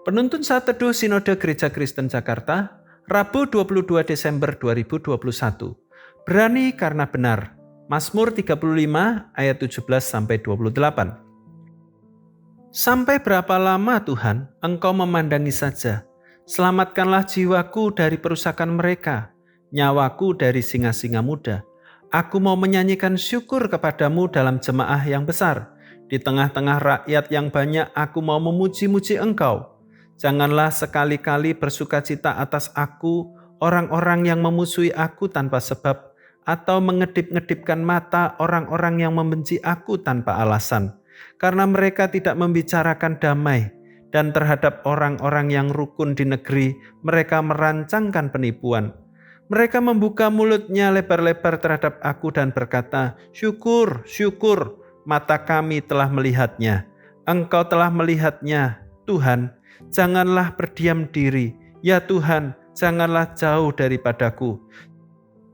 Penuntun Saat Teduh Sinode Gereja Kristen Jakarta, Rabu 22 Desember 2021. Berani karena benar. Mazmur 35 ayat 17-28. Sampai berapa lama Tuhan, Engkau memandangi saja? Selamatkanlah jiwaku dari perusakan mereka, nyawaku dari singa-singa muda. Aku mau menyanyikan syukur kepadamu dalam jemaah yang besar. Di tengah-tengah rakyat yang banyak, aku mau memuji-muji Engkau. Janganlah sekali-kali bersukacita atas aku, orang-orang yang memusuhi aku tanpa sebab, atau mengedip-ngedipkan mata orang-orang yang membenci aku tanpa alasan. Karena mereka tidak membicarakan damai, dan terhadap orang-orang yang rukun di negeri, mereka merancangkan penipuan. Mereka membuka mulutnya lebar-lebar terhadap aku dan berkata, "Syukur, syukur, mata kami telah melihatnya. Engkau telah melihatnya, Tuhan. Janganlah berdiam diri, ya Tuhan, janganlah jauh daripadaku.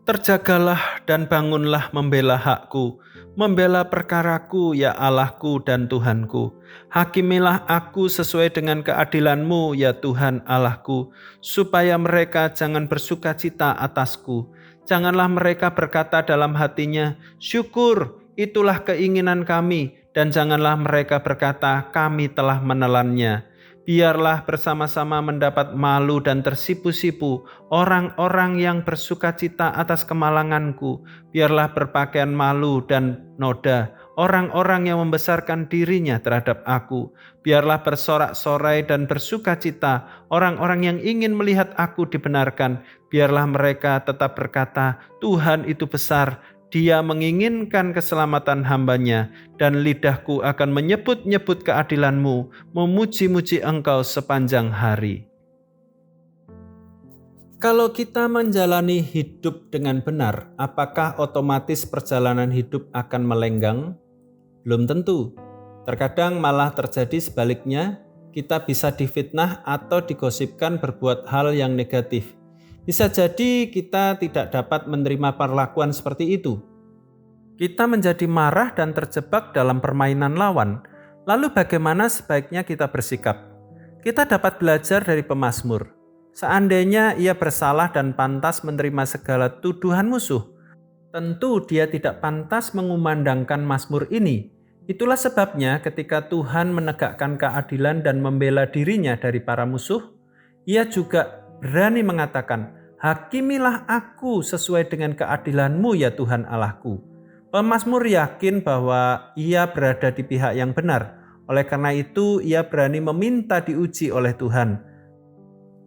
Terjagalah dan bangunlah membela hakku, membela perkaraku, ya Allahku dan Tuhanku. Hakimilah aku sesuai dengan keadilan-Mu, ya Tuhan Allahku, supaya mereka jangan bersukacita atasku. Janganlah mereka berkata dalam hatinya, syukur, itulah keinginan kami, dan janganlah mereka berkata, kami telah menelannya. Biarlah bersama-sama mendapat malu dan tersipu-sipu orang-orang yang bersukacita atas kemalanganku. Biarlah berpakaian malu dan noda orang-orang yang membesarkan dirinya terhadap aku. Biarlah bersorak-sorai dan bersukacita orang-orang yang ingin melihat aku dibenarkan. Biarlah mereka tetap berkata, Tuhan itu besar. Dia menginginkan keselamatan hamba-Nya, dan lidahku akan menyebut-nyebut keadilan-Mu, memuji-muji Engkau sepanjang hari. Kalau kita menjalani hidup dengan benar, apakah otomatis perjalanan hidup akan melenggang? Belum tentu. Terkadang malah terjadi sebaliknya, kita bisa difitnah atau digosipkan berbuat hal yang negatif. Bisa jadi kita tidak dapat menerima perlakuan seperti itu. Kita menjadi marah dan terjebak dalam permainan lawan. Lalu bagaimana sebaiknya kita bersikap? Kita dapat belajar dari pemazmur. Seandainya ia bersalah dan pantas menerima segala tuduhan musuh, tentu dia tidak pantas mengumandangkan mazmur ini. Itulah sebabnya ketika Tuhan menegakkan keadilan dan membela dirinya dari para musuh, ia juga berani mengatakan, hakimilah aku sesuai dengan keadilan-Mu ya Tuhan Allahku. Pemazmur yakin bahwa ia berada di pihak yang benar. Oleh karena itu, ia berani meminta diuji oleh Tuhan.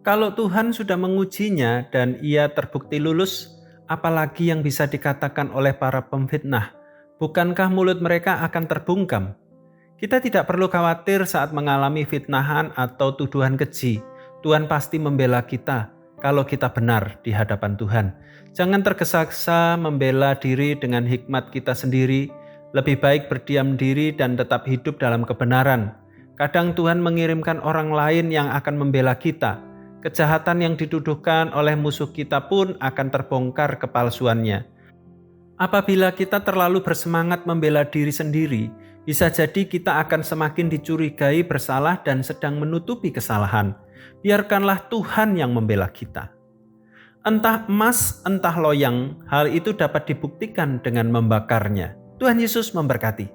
Kalau Tuhan sudah mengujinya dan ia terbukti lulus, apalagi yang bisa dikatakan oleh para pemfitnah? Bukankah mulut mereka akan terbungkam? Kita tidak perlu khawatir saat mengalami fitnahan atau tuduhan keji. Tuhan pasti membela kita kalau kita benar di hadapan Tuhan. Jangan tergesa-gesa membela diri dengan hikmat kita sendiri. Lebih baik berdiam diri dan tetap hidup dalam kebenaran. Kadang Tuhan mengirimkan orang lain yang akan membela kita. Kejahatan yang dituduhkan oleh musuh kita pun akan terbongkar kepalsuannya. Apabila kita terlalu bersemangat membela diri sendiri, bisa jadi kita akan semakin dicurigai bersalah dan sedang menutupi kesalahan. Biarkanlah Tuhan yang membela kita. Entah emas, entah loyang, hal itu dapat dibuktikan dengan membakarnya. Tuhan Yesus memberkati.